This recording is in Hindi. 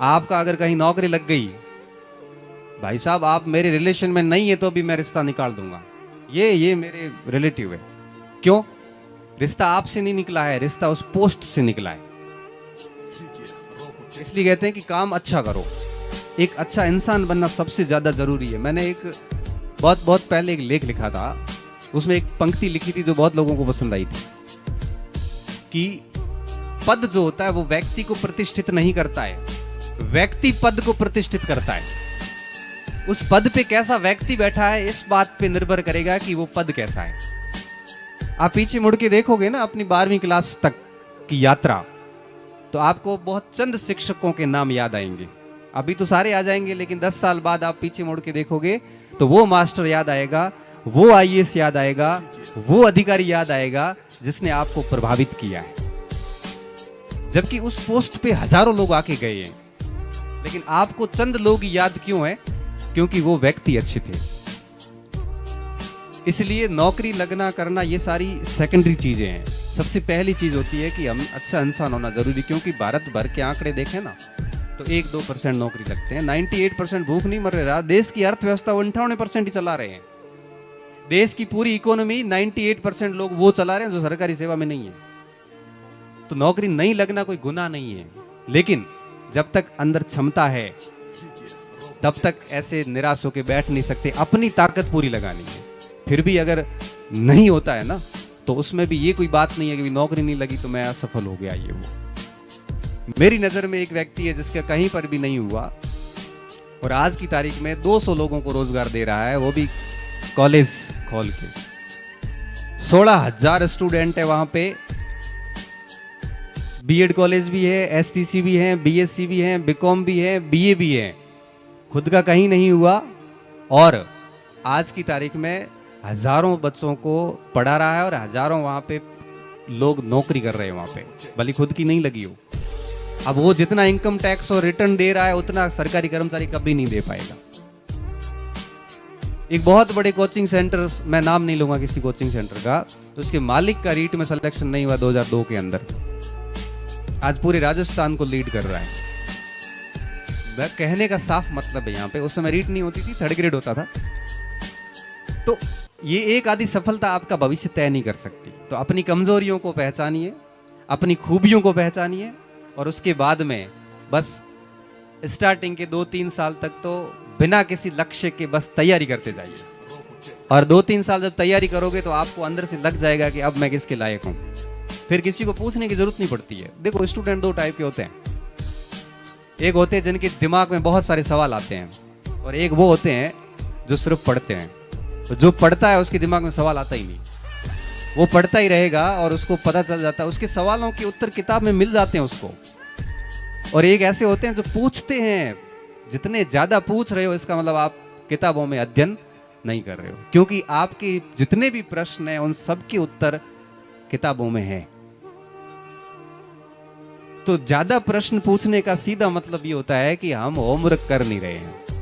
आपका अगर कहीं नौकरी लग गई, भाई साहब आप मेरे रिलेशन में नहीं है तो भी मैं रिश्ता निकाल दूंगा। ये मेरे रिलेटिव है। क्यों? रिश्ता आपसे नहीं निकला है, रिश्ता उस पोस्ट से निकला है। इसलिए कहते हैं कि काम अच्छा करो। एक अच्छा इंसान बनना सबसे ज्यादा जरूरी है। मैंने एक बहुत पहले एक लेख लिखा था, उसमें एक पंक्ति लिखी थी जो बहुत लोगों को पसंद आई थी कि पद जो होता है वो व्यक्ति को प्रतिष्ठित नहीं करता है, व्यक्ति पद को प्रतिष्ठित करता है। उस पद पे कैसा व्यक्ति बैठा है इस बात पे निर्भर करेगा कि वो पद कैसा है। आप पीछे मुड़ के देखोगे ना अपनी 12वीं क्लास तक की यात्रा, तो आपको बहुत चंद शिक्षकों के नाम याद आएंगे। अभी तो सारे आ जाएंगे, लेकिन 10 साल बाद आप पीछे मुड़ के देखोगे तो वो मास्टर याद आएगा, वो आईएएस याद आएगा, वो अधिकारी याद आएगा जिसने आपको प्रभावित किया है। जबकि उस पोस्ट पे हजारों लोग आके गए हैं, लेकिन आपको चंद लोग याद क्यों है? क्योंकि वो व्यक्ति अच्छे थे। इसलिए नौकरी लगना करना ये सारी सेकेंडरी चीजें हैं। सबसे पहली चीज होती है कि हम अच्छा इंसान होना जरूरी। क्योंकि भारत भर के आंकड़े देखें ना तो 1-2% नौकरी लगते हैं, 98% भूख नहीं मर रहा। देश की अर्थव्यवस्था 98% ही चला रहे हैं। देश की पूरी इकोनॉमी 98% लोग वो चला रहे हैं जो सरकारी सेवा में नहीं है। तो नौकरी नहीं लगना कोई गुनाह नहीं है, लेकिन जब तक अंदर क्षमता है तब तक ऐसे निराश होकर बैठ नहीं सकते। अपनी ताकत पूरी लगानी है। फिर भी अगर नहीं होता है ना तो उसमें भी ये कोई बात नहीं है कि नौकरी नहीं लगी तो मैं असफल हो गया। ये वो मेरी नजर में एक व्यक्ति है जिसका कहीं पर भी नहीं हुआ और आज की तारीख में 200 लोगों को रोजगार दे रहा है, वो भी कॉलेज खोल के। 16,000 स्टूडेंट है वहां पे। बीएड कॉलेज भी है, एसटीसी भी है, बीएससी भी है, बीकॉम भी है, बीए भी है। खुद का कहीं नहीं हुआ और आज की तारीख में हजारों बच्चों को पढ़ा रहा है और हजारों वहां पे लोग नौकरी कर रहे हैं वहां पे, भले खुद की नहीं लगी हो। अब वो जितना इनकम टैक्स और रिटर्न दे रहा है उतना सरकारी कर्मचारी कभी नहीं दे पाएगा। एक बहुत बड़े कोचिंग सेंटर, मैं नाम नहीं लूंगा किसी कोचिंग सेंटर का, तो उसके मालिक का रीट में सिलेक्शन नहीं हुआ 2002 के अंदर। आज पूरे राजस्थान को लीड कर रहा है। कहने का साफ मतलब है यहाँ पे, उस समय रीट नहीं होती थी, 3rd ग्रेड होता था। तो ये एक आधी सफलता आपका भविष्य तय नहीं कर सकती। तो अपनी कमजोरियों को पहचानिए, अपनी खूबियों को पहचानिए और उसके बाद में बस स्टार्टिंग के 2-3 साल तक तो बिना किसी लक्ष्य के बस तैयारी करते जाइए। और 2-3 साल जब तैयारी करोगे तो आपको अंदर से लग जाएगा कि अब मैं किसके लायक हूँ। फिर किसी को पूछने की जरूरत नहीं पड़ती है। देखो स्टूडेंट 2 टाइप के होते हैं। एक होते हैं जिनके दिमाग में बहुत सारे सवाल आते हैं और एक वो होते हैं जो सिर्फ पढ़ते हैं। तो जो पढ़ता है उसके दिमाग में सवाल आता ही नहीं, वो पढ़ता ही रहेगा और उसको पता चल जाता है, उसके सवालों के उत्तर किताब में मिल जाते हैं उसको। और एक ऐसे होते हैं जो पूछते हैं। जितने ज्यादा पूछ रहे हो इसका मतलब आप किताबों में अध्ययन नहीं कर रहे हो, क्योंकि आपके जितने भी प्रश्न हैं उन सब के उत्तर किताबों में है। तो ज्यादा प्रश्न पूछने का सीधा मतलब ये होता है कि हम होमवर्क कर नहीं रहे हैं।